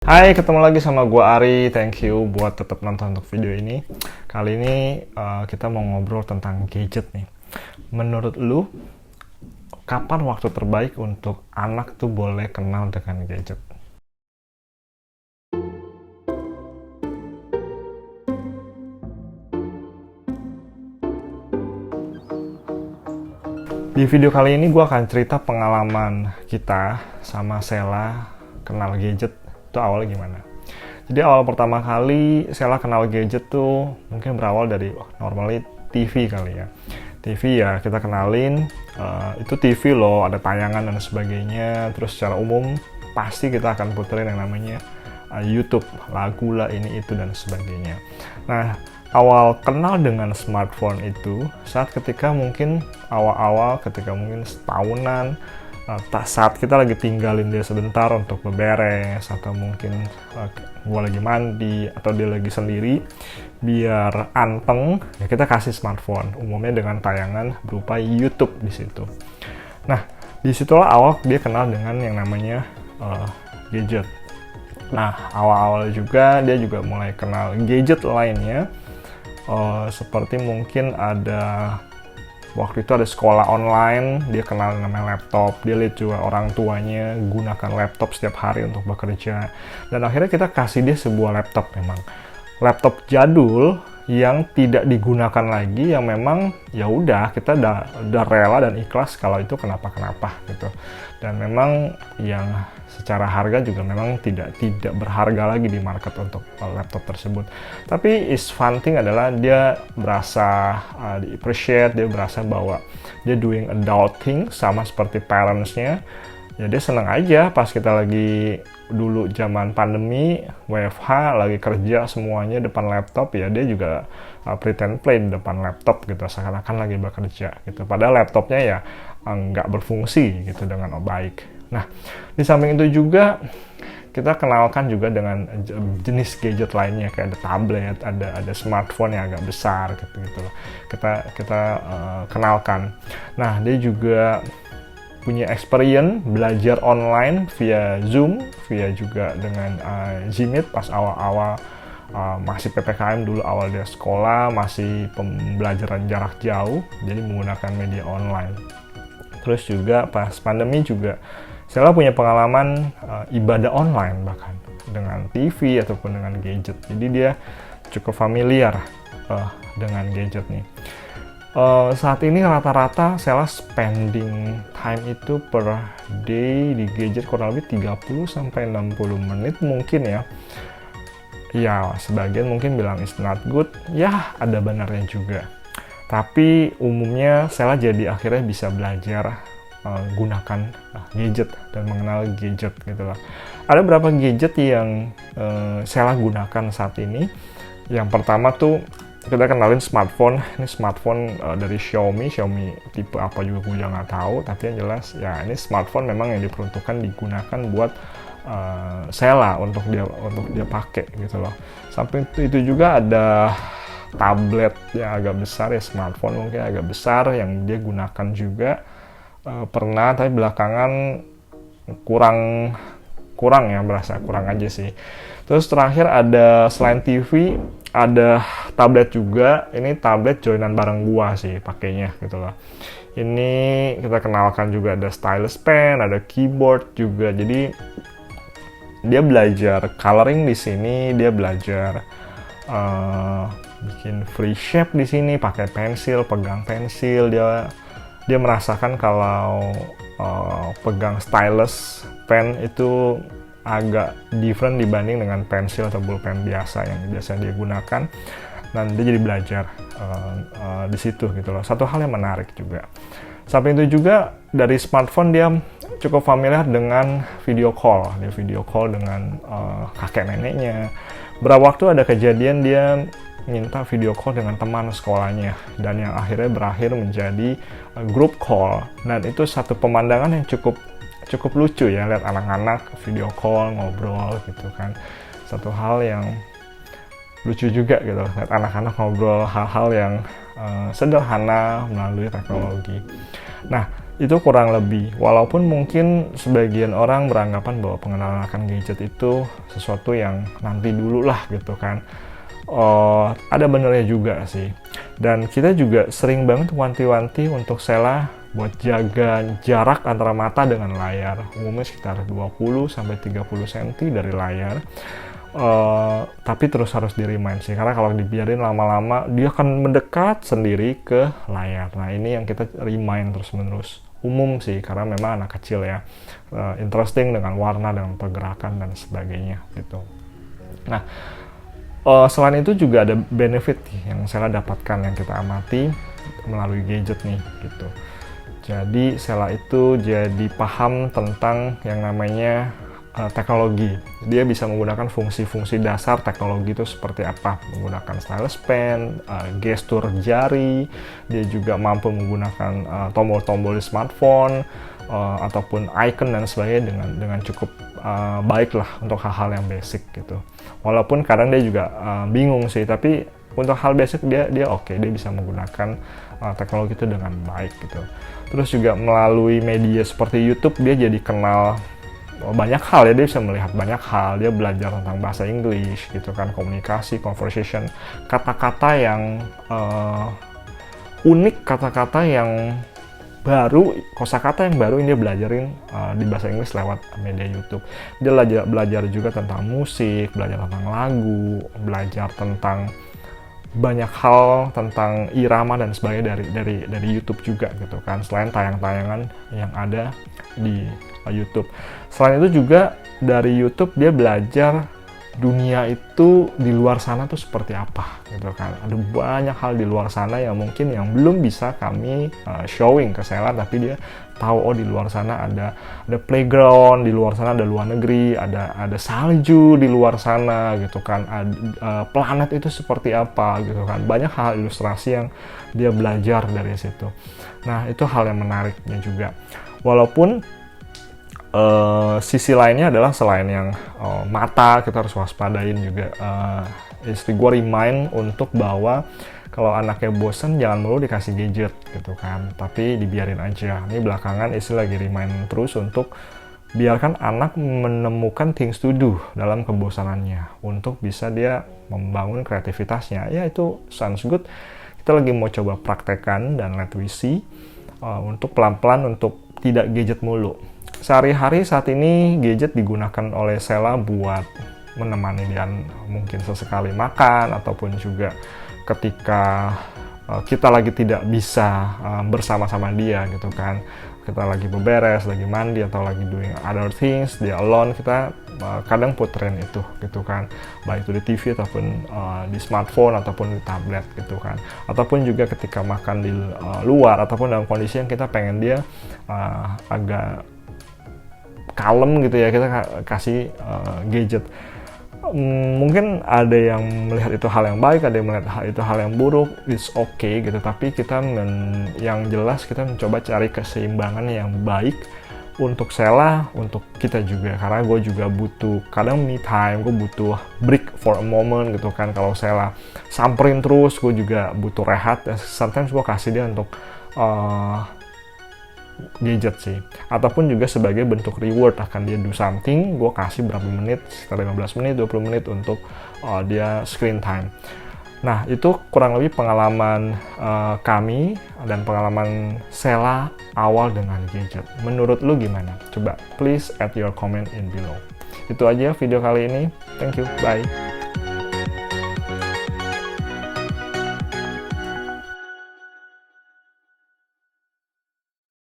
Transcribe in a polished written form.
Hai, ketemu lagi sama gua Ari. Thank you buat tetap nonton untuk video ini. Kali ini kita mau ngobrol tentang gadget nih. Menurut lu, kapan waktu terbaik untuk anak tuh boleh kenal dengan gadget? Di video kali ini gua akan cerita pengalaman kita sama Sela kenal gadget itu awalnya gimana. Jadi awal pertama kali Sela kenal gadget tuh mungkin berawal dari normally TV kali ya. TV ya kita kenalin, itu TV loh, ada tayangan dan sebagainya. Terus secara umum pasti kita akan puterin yang namanya YouTube, lagu lah ini itu dan sebagainya. Nah, awal kenal dengan smartphone itu saat ketika mungkin awal-awal ketika mungkin setahunan, saat kita lagi tinggalin dia sebentar untuk beberes, atau mungkin gua lagi mandi atau dia lagi sendiri, biar anteng ya kita kasih smartphone, umumnya dengan tayangan berupa YouTube di situ. Nah, disitulah awal dia kenal dengan yang namanya gadget. Nah, awal-awal juga dia juga mulai kenal gadget lainnya, seperti mungkin ada waktu itu ada sekolah online, dia kenal namanya laptop, dia lihat juga orang tuanya gunakan laptop setiap hari untuk bekerja, dan akhirnya kita kasih dia sebuah laptop, memang laptop jadul yang tidak digunakan lagi, yang memang ya udah kita udah rela dan ikhlas kalau itu kenapa-kenapa gitu. Dan memang yang secara harga juga memang tidak berharga lagi di market untuk laptop tersebut. Tapi is fun thing adalah dia berasa di appreciate, dia berasa bahwa dia doing adult thing sama seperti parents-nya. Ya dia seneng aja pas kita lagi dulu zaman pandemi, WFH, lagi kerja semuanya depan laptop, ya dia juga pretend play di depan laptop gitu, seakan-akan lagi bekerja gitu. Padahal laptopnya ya nggak berfungsi gitu dengan baik. Nah, di samping itu juga kita kenalkan juga dengan jenis gadget lainnya, kayak ada tablet, ada smartphone yang agak besar gitu loh. Kita kenalkan. Nah, dia juga punya experience belajar online via Zoom, via juga dengan Gmeet pas awal-awal masih PPKM dulu, awal dia sekolah, masih pembelajaran jarak jauh, jadi menggunakan media online. Terus juga pas pandemi juga Sela punya pengalaman ibadah online bahkan dengan TV ataupun dengan gadget, jadi dia cukup familiar dengan gadget nih. Saat ini rata-rata Sela spending time itu per day di gadget kurang lebih 30-60 menit mungkin ya. Ya, sebagian mungkin bilang is not good, ya ada benarnya juga. Tapi umumnya Sela jadi akhirnya bisa belajar gunakan gadget dan mengenal gadget gitu lah. Ada beberapa gadget yang Sela gunakan saat ini. Yang pertama tuh kita kenalin smartphone. Ini smartphone dari Xiaomi tipe apa juga gue nggak tahu, tapi yang jelas ya ini smartphone memang yang diperuntukkan digunakan buat Sela untuk dia pakai gitu loh. Samping itu juga ada tablet yang agak besar ya, smartphone mungkin agak besar yang dia gunakan juga pernah, tapi belakangan kurang ya, berasa kurang aja sih. Terus terakhir ada selain TV ada tablet juga. Ini tablet joinan bareng gua sih pakainya gitu loh. Ini kita kenalkan juga ada stylus pen, ada keyboard juga. Jadi dia belajar coloring di sini, dia belajar bikin free shape di sini, pakai pensil, pegang pensil. Dia merasakan kalau pegang stylus pen itu agak different dibanding dengan pensil atau pulpen biasa yang biasa dia gunakan, dan dia jadi belajar di situ gitu loh. Satu hal yang menarik juga. Samping itu juga dari smartphone dia cukup familiar dengan video call. Dia video call dengan kakek neneknya. Berapa waktu ada kejadian dia minta video call dengan teman sekolahnya, dan yang akhirnya berakhir menjadi group call. Dan itu satu pemandangan yang cukup lucu ya, lihat anak-anak video call ngobrol gitu kan. Satu hal yang lucu juga gitu, lihat anak-anak ngobrol hal-hal yang sederhana melalui teknologi. Nah, Itu kurang lebih, walaupun mungkin sebagian orang beranggapan bahwa pengenalan akan gadget itu sesuatu yang nanti dulu lah gitu kan. Ada benernya juga sih. Dan kita juga sering banget wanti-wanti untuk Sheila buat jaga jarak antara mata dengan layar. Umumnya sekitar 20-30 cm dari layar. Tapi terus harus di-remind sih, karena kalau dibiarin lama-lama dia akan mendekat sendiri ke layar. Nah ini yang kita remind terus-menerus. Umum sih, karena memang anak kecil ya, interesting dengan warna, dengan pergerakan dan sebagainya gitu. Nah, selain itu juga ada benefit yang saya dapatkan yang kita amati melalui gadget nih gitu. Jadi Sheila itu jadi paham tentang yang namanya teknologi. Dia bisa menggunakan fungsi-fungsi dasar teknologi itu seperti apa, menggunakan stylus pen, gestur jari. Dia juga mampu menggunakan tombol-tombol di smartphone ataupun icon dan sebagainya dengan cukup baik lah untuk hal-hal yang basic gitu. Walaupun kadang dia juga bingung sih, tapi untuk hal basic dia oke, dia bisa menggunakan teknologi itu dengan baik gitu. Terus juga melalui media seperti YouTube dia jadi kenal banyak hal ya, dia bisa melihat banyak hal, dia belajar tentang bahasa English gitu kan, komunikasi, conversation, kata-kata yang unik, kata-kata yang baru, kosakata yang baru ini dia belajarin di bahasa Inggris lewat media YouTube. Dia belajar juga tentang musik, belajar tentang lagu, belajar tentang banyak hal tentang irama dan sebagainya dari YouTube juga gitu kan, selain tayangan-tayangan yang ada di YouTube. Selain itu juga dari YouTube dia belajar dunia itu di luar sana tuh seperti apa gitu kan. Ada banyak hal di luar sana yang mungkin yang belum bisa kami showing ke Sheila, tapi dia tahu oh di luar sana ada playground, di luar sana ada luar negeri, ada salju di luar sana gitu kan. Planet itu seperti apa gitu kan. Banyak hal ilustrasi yang dia belajar dari situ. Nah, itu hal yang menariknya juga. Walaupun sisi lainnya adalah selain yang mata, kita harus waspadain juga. Istri gue remind untuk bahwa kalau anaknya bosan jangan melulu dikasih gadget gitu kan, tapi dibiarin aja. Ini belakangan istri lagi remind terus untuk biarkan anak menemukan things to do dalam kebosanannya untuk bisa dia membangun kreativitasnya. Ya itu sounds good. Kita lagi mau coba praktekkan dan let we see untuk pelan-pelan untuk tidak gadget mulu. Sehari-hari saat ini gadget digunakan oleh Sheila buat menemani dia mungkin sesekali makan, ataupun juga ketika kita lagi tidak bisa bersama-sama dia gitu kan. Kita lagi beberes, lagi mandi, atau lagi doing other things, dia alone, kita kadang puterin itu gitu kan. Baik itu di TV ataupun di smartphone ataupun di tablet gitu kan. Ataupun juga ketika makan di luar ataupun dalam kondisi yang kita pengen dia agak kalem gitu ya, kita kasih gadget. Mungkin ada yang melihat itu hal yang baik, ada yang melihat itu hal yang buruk, it's okay gitu. Tapi kita yang jelas kita mencoba cari keseimbangan yang baik untuk Sheila, untuk kita juga. Karena gue juga butuh kadang me time, gue butuh break for a moment gitu kan. Kalau Sheila samperin terus, gue juga butuh rehat. Sometimes gue kasih dia untuk gadget sih, ataupun juga sebagai bentuk reward, akan dia do something, gue kasih berapa menit, sekitar 15 menit, 20 menit untuk dia screen time. Nah, itu kurang lebih pengalaman kami dan pengalaman Sheila awal dengan gadget. Menurut lu gimana? Coba please add your comment in below. Itu aja video kali ini. Thank you, bye.